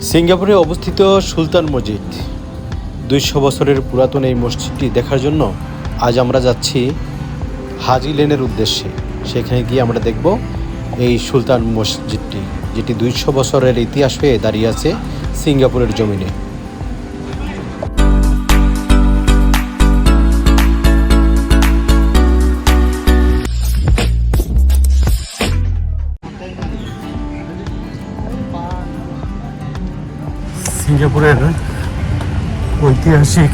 সিঙ্গাপুরে অবস্থিত সুলতান মসজিদ ২০০ বছরের পুরাতন এই মসজিদটি দেখার জন্য আজ আমরা যাচ্ছি হাজি লেনের উদ্দেশ্যে। সেখানে গিয়ে আমরা দেখব এই সুলতান মসজিদটি, যেটি ২০০ বছরের ইতিহাস হয়ে দাঁড়িয়ে আছে সিঙ্গাপুরের জমিনে। সিঙ্গাপুরের ঐতিহাসিক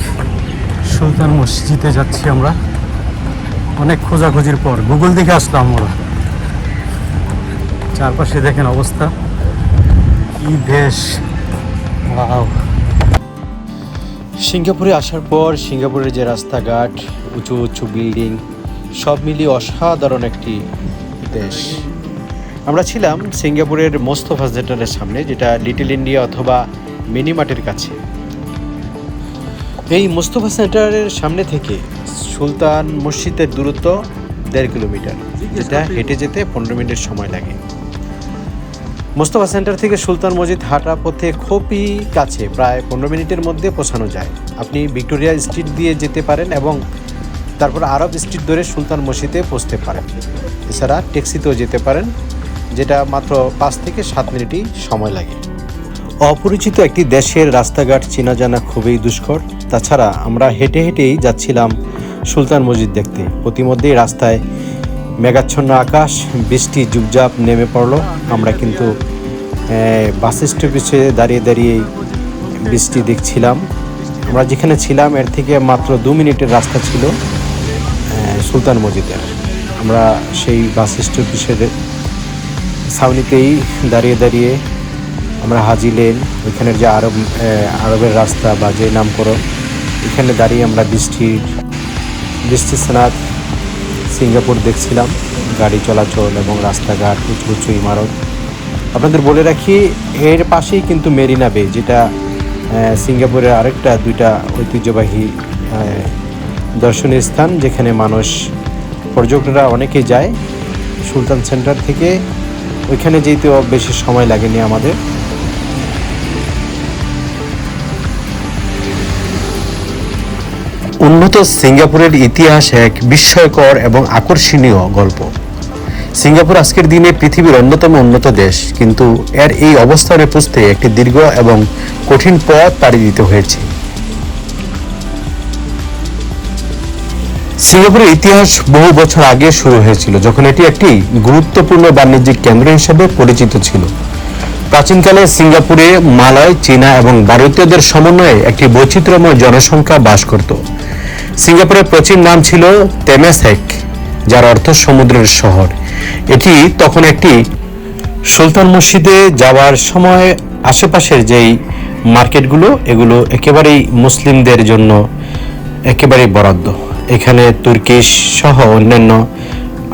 সুলতান মসজিদে যাচ্ছি আমরা। অনেক খোঁজাখুঁজির পর গুগল দেখে আসলাম আমরা। চারপাশে দেখেন অবস্থা, কি দেশ! ওয়াও! সিঙ্গাপুরে আসার পর সিঙ্গাপুরের যে রাস্তাঘাট, উঁচু উঁচু বিল্ডিং, সব মিলিয়ে অসাধারণ একটি দেশ। আমরা ছিলাম সিঙ্গাপুরের মোস্তফা সেন্টারের সামনে, যেটা লিটল ইন্ডিয়া অথবা মিনি মার্টের কাছে। এই মোস্তফা সেন্টারের সামনে থেকে সুলতান মসজিদের দূরত্ব ১.৫ কিলোমিটার, যেটা হেঁটে যেতে ১৫ মিনিটের সময় লাগে। মোস্তফা সেন্টার থেকে সুলতান মসজিদ হাঁটা পথে খুবই কাছে, প্রায় ১৫ মিনিটের মধ্যে পৌঁছানো যায়। আপনি ভিক্টোরিয়া স্ট্রিট দিয়ে যেতে পারেন এবং তারপর আরব স্ট্রিট ধরে সুলতান মসজিদে পৌঁছতে পারেন। এছাড়া ট্যাক্সিতেও যেতে পারেন, যেটা মাত্র ৫ থেকে ৭ মিনিটই সময় লাগে। অপরিচিত একটি দেশের রাস্তাঘাট চেনা জানা খুবই দুষ্কর। তাছাড়া আমরা হেঁটে হেঁটেই যাচ্ছিলাম সুলতান মসজিদ দেখতে। প্রতিমধ্যেই রাস্তায় মেঘাচ্ছন্ন আকাশ, বৃষ্টি জুপজাপ নেমে পড়লো। আমরা কিন্তু বাস স্টপেজে দাঁড়িয়ে দাঁড়িয়ে বৃষ্টি দেখছিলাম। আমরা যেখানে ছিলাম এর থেকে মাত্র ২ মিনিটের রাস্তা ছিল সুলতান মসজিদের। আমরা সেই বাস স্টপেজের ছাউনিতেই দাঁড়িয়ে দাঁড়িয়ে আমরা হাজি লেন, ওইখানের যে আরবের রাস্তা বা যে নামকরণ, এখানে দাঁড়িয়ে আমরা বৃষ্টির স্নাত সিঙ্গাপুর দেখছিলাম। গাড়ি চলাচল এবং রাস্তাঘাট, উঁচু উঁচু ইমারত। আপনাদের বলে রাখি, এর পাশেই কিন্তু মেরিনা বে, যেটা সিঙ্গাপুরের আরেকটা ২টা ঐতিহ্যবাহী দর্শনীয় স্থান, যেখানে পর্যটকরা অনেকেই যায়। সুলতান সেন্টার থেকে ওইখানে যেতেও বেশি সময় লাগেনি আমাদের। উন্নত সিঙ্গাপুরের ইতিহাস এক বিস্ময়কর এবং আকর্ষণীয় গল্প। সিঙ্গাপুর আজকের দিনে পৃথিবীর অন্যতম উন্নত দেশ, কিন্তু এর এই অবস্থানে পৌঁছতে একটি দীর্ঘ এবং কঠিন পথ পাড়ি দিতে হয়েছে। সিঙ্গাপুরের ইতিহাস বহু বছর আগে শুরু হয়েছিল, যখন এটি একটি গুরুত্বপূর্ণ বাণিজ্যিক কেন্দ্র হিসেবে পরিচিত ছিল। প্রাচীনকালে সিঙ্গাপুরে মালয়, চীনা এবং ভারতীয়দের সমন্বয়ে একটি বৈচিত্র্যময় জনসংখ্যা বাস করত। সিঙ্গাপুরের প্রাচীন নাম ছিল তেমেসেক, যার অর্থ সমুদ্রের শহর। এটি তখন একটি সুলতান মসজিদে যাওয়ার সময় আশেপাশের যেই মার্কেটগুলো, এগুলো একেবারেই মুসলিমদের জন্য একেবারেই বরাদ্দ। এখানে তুর্কিশ সহ অন্যান্য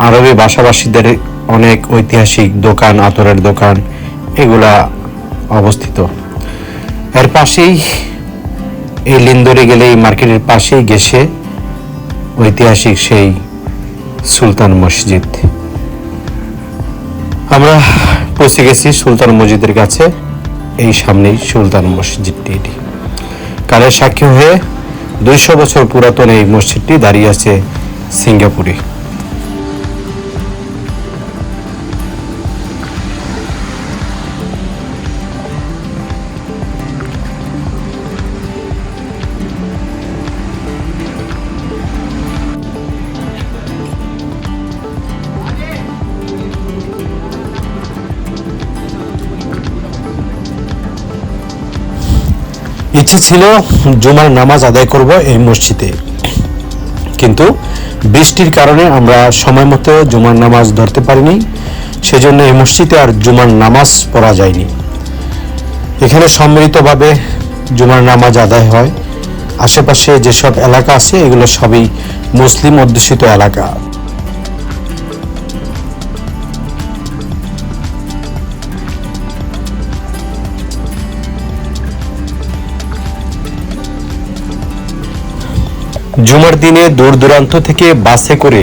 আরবি ভাষাভাষীদের অনেক ঐতিহাসিক দোকান, আতরের দোকান, এগুলা অবস্থিত। এর পাশেই এই লিন্দরে গেলে এই মার্কেটের পাশেই গেছে ঐতিহাসিক সেই সুলতান মসজিদ। আমরা পৌঁছে গেছি সুলতান মসজিদের কাছে। এই সামনেই সুলতান মসজিদটি। এটি কালের সাক্ষী হয়ে ২০০ বছর পুরাতন এই মসজিদটি দাঁড়িয়ে আছে সিঙ্গাপুরে। ইচ্ছে ছিল জুমার নামাজ আদায় করব এই মসজিদে, কিন্তু বৃষ্টির কারণে আমরা সময় মতো জুমার নামাজ ধরতে পারিনি। সেজন্য এই মসজিদে আর জুমার নামাজ পড়া যায়নি। এখানে সম্মিলিতভাবে জুমার নামাজ আদায় হয়। আশেপাশে যেসব এলাকা আছে এগুলো সবই মুসলিম অধ্যুষিত এলাকা। জুমার দিনে দূর দূরান্ত থেকে বাসে করে,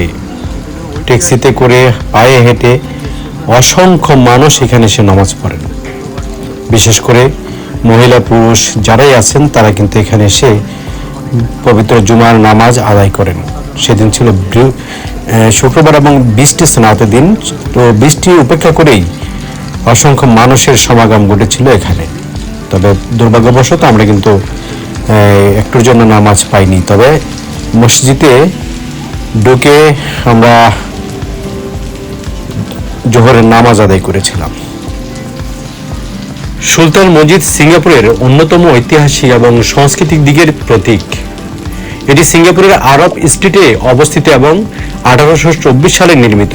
ট্যাক্সিতে করে, পায়ে হেঁটে অসংখ্য মানুষ এখানে এসে নামাজ পড়েন। বিশেষ করে মহিলা পুরুষ যারাই আছেন তারা কিন্তু এখানে এসে পবিত্র জুমার নামাজ আদায় করেন। সেদিন ছিল শুক্রবার এবং বৃষ্টি স্নাতের দিন, তো বৃষ্টি উপেক্ষা করেই অসংখ্য মানুষের সমাগম ঘটেছিল এখানে। তবে দুর্ভাগ্যবশত আমরা কিন্তু একটুর জন্য নামাজ পাইনি। তবে মসজিদে ঢুকে আমরা জোহরের নামাজ আদায় করেছিলাম। সুলতান মসজিদ সিঙ্গাপুরের অন্যতম ঐতিহাসিক এবং সাংস্কৃতিক দিকের প্রতীক। এটি সিঙ্গাপুরের আরব স্ট্রিটে অবস্থিত এবং 1824 সালে নির্মিত।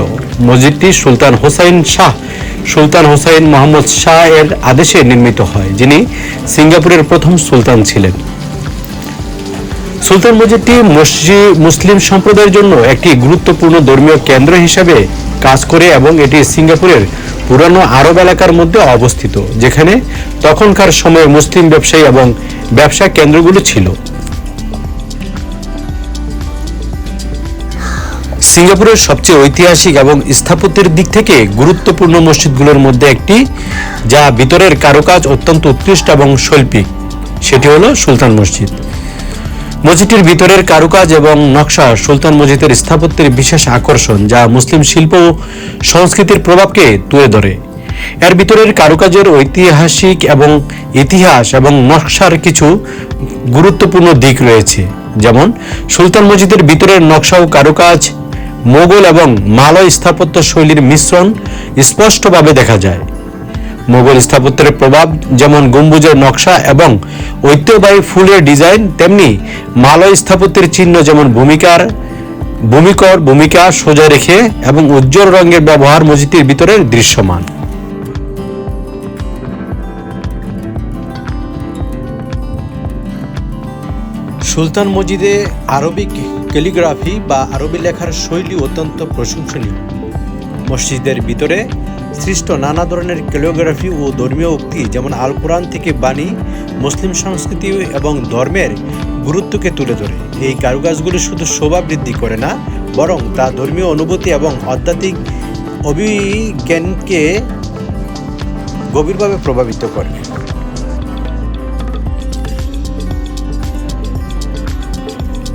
মসজিদটি সুলতান হোসাইন মোহাম্মদ শাহ এর আদেশে নির্মিত হয়, যিনি সিঙ্গাপুরের প্রথম সুলতান ছিলেন। সুলতান মসজিদটি মুসলিম সম্প্রদায়ের জন্য একটি গুরুত্বপূর্ণ ধর্মীয় কেন্দ্র হিসাবে কাজ করে এবং এটি সিঙ্গাপুরের পুরানো আরব এলাকার মধ্যে অবস্থিত, যেখানে তখনকার সময়ে মুসলিম ব্যবসায়ী এবং ব্যবসা কেন্দ্রগুলো ছিল। সিঙ্গাপুরের সবচেয়ে ঐতিহাসিক এবং স্থাপত্যের দিক থেকে গুরুত্বপূর্ণ মসজিদগুলোর মধ্যে একটি, যা ভিতরের কারুকাজ অত্যন্ত উৎকৃষ্ট এবং শৈল্পিক, সেটি হলো সুলতান মসজিদ। মসজিদটির ভিতরের কারুকাজ এবং নকশা সুলতান মসজিদের স্থাপত্যের বিশেষ আকর্ষণ, যা মুসলিম শিল্প ও সংস্কৃতির প্রভাবকে তুলে ধরে। এর ভিতরের কারুকাজের ঐতিহাসিক এবং ইতিহাস এবং নকশার কিছু গুরুত্বপূর্ণ দিক রয়েছে, যেমন সুলতান মসজিদের ভিতরের নকশা ও কারুকাজ মোগল এবং মালয় স্থাপত্য শৈলীর মিশ্রণ স্পষ্টভাবে দেখা যায়। মোগল স্থাপত্যের প্রভাব যেমন গম্বুজের নকশা এবং ঐতিহ্যবাহী ফুলের ডিজাইন, তেমনি মালয় স্থাপত্যের চিহ্ন যেমন ভূমিকা সোজা রেখে এবং উজ্জ্বল রঙের ব্যবহার মসজিদের ভিতরে দৃশ্যমান। সুলতান মসজিদে আরবিক ক্যালিগ্রাফি বা আরবি লেখার শৈলী অত্যন্ত প্রশংসনীয়। মসজিদের ভিতরে সৃষ্ট নানা ধরনের ক্যালিগ্রাফি ও ধর্মীয় উক্তি, যেমন আল কোরআন থেকে বাণী, মুসলিম সংস্কৃতি এবং ধর্মের গুরুত্বকে তুলে ধরে। এই কারুকাজগুলি শুধু শোভা বৃদ্ধি করে না, বরং তা ধর্মীয় অনুভূতি এবং আধ্যাত্মিক অভিজ্ঞানকে গভীরভাবে প্রভাবিত করে।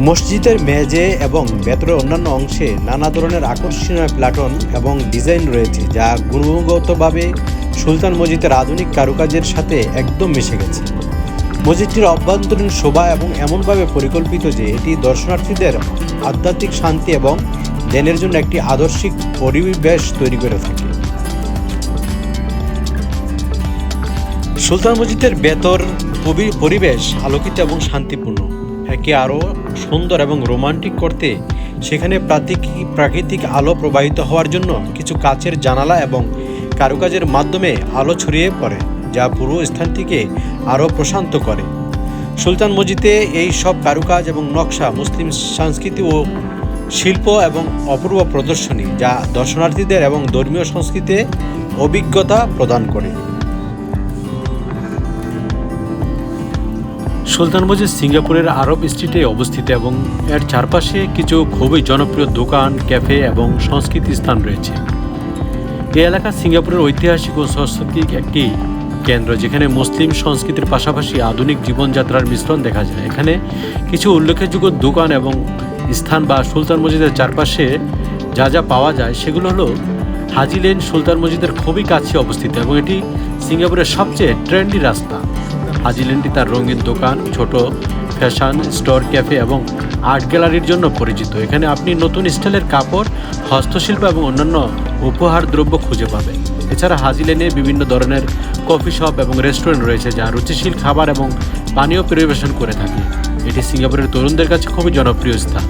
মসজিদের মেঝে এবং ভেতরের অন্যান্য অংশে নানা ধরনের আকর্ষণীয় প্যাটার্ন এবং ডিজাইন রয়েছে, যা গুণগতভাবে সুলতান মসজিদের আধুনিক কারুকাজের সাথে একদম মিশে গেছে। মসজিদটির অভ্যন্তরীণ শোভা এবং এমনভাবে পরিকল্পিত যে এটি দর্শনার্থীদের আধ্যাত্মিক শান্তি এবং ধ্যানের জন্য একটি আদর্শিক পরিবেশ তৈরি করে থাকে। সুলতান মসজিদের ভেতর পরিবেশ আলোকিত এবং শান্তিপূর্ণ। একে আরও সুন্দর এবং রোমান্টিক করতে সেখানে প্রাকৃতিক আলো প্রবাহিত হওয়ার জন্য কিছু কাচের জানালা এবং কারুকাজের মাধ্যমে আলো ছড়িয়ে পড়ে, যা পুরো স্থানটিকে আরও প্রশান্ত করে। সুলতান মসজিদে এই সব কারুকাজ এবং নকশা মুসলিম সংস্কৃতি ও শিল্প এবং অপূর্ব প্রদর্শনী, যা দর্শনার্থীদের এবং ধর্মীয় সংস্কৃতিতে অভিজ্ঞতা প্রদান করে। সুলতান মসজিদ সিঙ্গাপুরের আরব স্ট্রিটে অবস্থিত এবং এর চারপাশে কিছু খুবই জনপ্রিয় দোকান, ক্যাফে এবং সংস্কৃতি স্থান রয়েছে। এই এলাকা সিঙ্গাপুরের ঐতিহাসিক ও সাংস্কৃতিক একটি কেন্দ্র, যেখানে মুসলিম সংস্কৃতির পাশাপাশি আধুনিক জীবনযাত্রার মিশ্রণ দেখা যায়। এখানে কিছু উল্লেখযোগ্য দোকান এবং স্থান বা সুলতান মসজিদের চারপাশে যা যা পাওয়া যায় সেগুলো হলো হাজি লেন সুলতান মসজিদের খুবই কাছে অবস্থিত এবং এটি সিঙ্গাপুরের সবচেয়ে ট্রেন্ডি রাস্তা। হাজি লেনটি তার রঙিন দোকান, ছোট ফ্যাশন স্টোর, ক্যাফে এবং আর্ট গ্যালারির জন্য পরিচিত। এখানে আপনি নতুন স্টাইলের কাপড়, হস্তশিল্প এবং অন্যান্য উপহার দ্রব্য খুঁজে পাবেন। এছাড়া হাজি লেনে বিভিন্ন ধরনের কফি শপ এবং রেস্টুরেন্ট রয়েছে, যা রুচিশীল খাবার এবং পানীয় পরিবেশন করে থাকে। এটি সিঙ্গাপুরের তরুণদের কাছে খুবই জনপ্রিয় স্থান।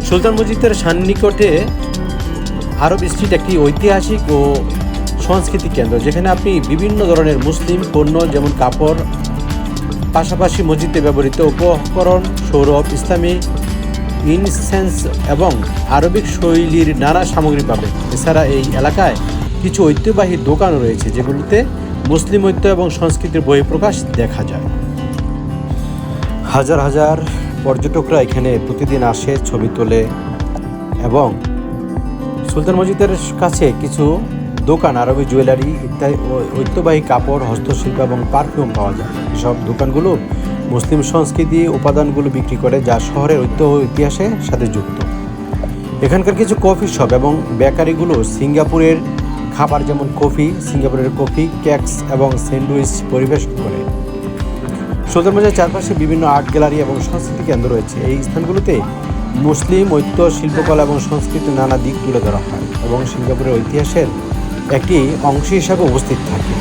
সুলতান মসজিদের সন্নিকটে আরব স্ট্রিট একটি ঐতিহাসিক ও সাংস্কৃতিক কেন্দ্র, যেখানে আপনি বিভিন্ন ধরনের মুসলিম পণ্য যেমন কাপড়, পাশাপাশি মসজিদে ব্যবহৃত উপকরণ, সৌরভ, ইসলামী ইনসেন্স এবং আরবিক শৈলীর নানা সামগ্রী পাবেন। এছাড়া এই এলাকায় কিছু ঐতিহ্যবাহী দোকান রয়েছে, যেগুলিতে মুসলিম ঐতিহ্য এবং সংস্কৃতির বহিঃপ্রকাশ দেখা যায়। হাজার হাজার পর্যটকরা এখানে প্রতিদিন আসে, ছবি তোলে এবং সুলতান মসজিদের কাছে কিছু দোকান, আরবি জুয়েলারি ইত্যাদি, ঐতিহ্যবাহী কাপড়, হস্তশিল্প এবং পারফিউম পাওয়া যায়। এসব দোকানগুলো মুসলিম সংস্কৃতি উপাদানগুলো বিক্রি করে, যা শহরের ঐতিহ্য ও ইতিহাসের সাথে যুক্ত। এখানকার কিছু কফি শপ এবং বেকারিগুলো সিঙ্গাপুরের খাবার যেমন কফি, সিঙ্গাপুরের কফি, কেকস এবং স্যান্ডউইচ পরিবেশন করে। সুলতান মসজিদের চারপাশে বিভিন্ন আর্ট গ্যালারি এবং সংস্কৃতি কেন্দ্র রয়েছে। এই স্থানগুলোতে মুসলিম ঐতিহ্য, শিল্পকলা এবং সংস্কৃতির নানা দিক তুলে ধরা হয় এবং সিঙ্গাপুরের ইতিহাসের একটি অংশ হিসাবে উপস্থিত থাকে।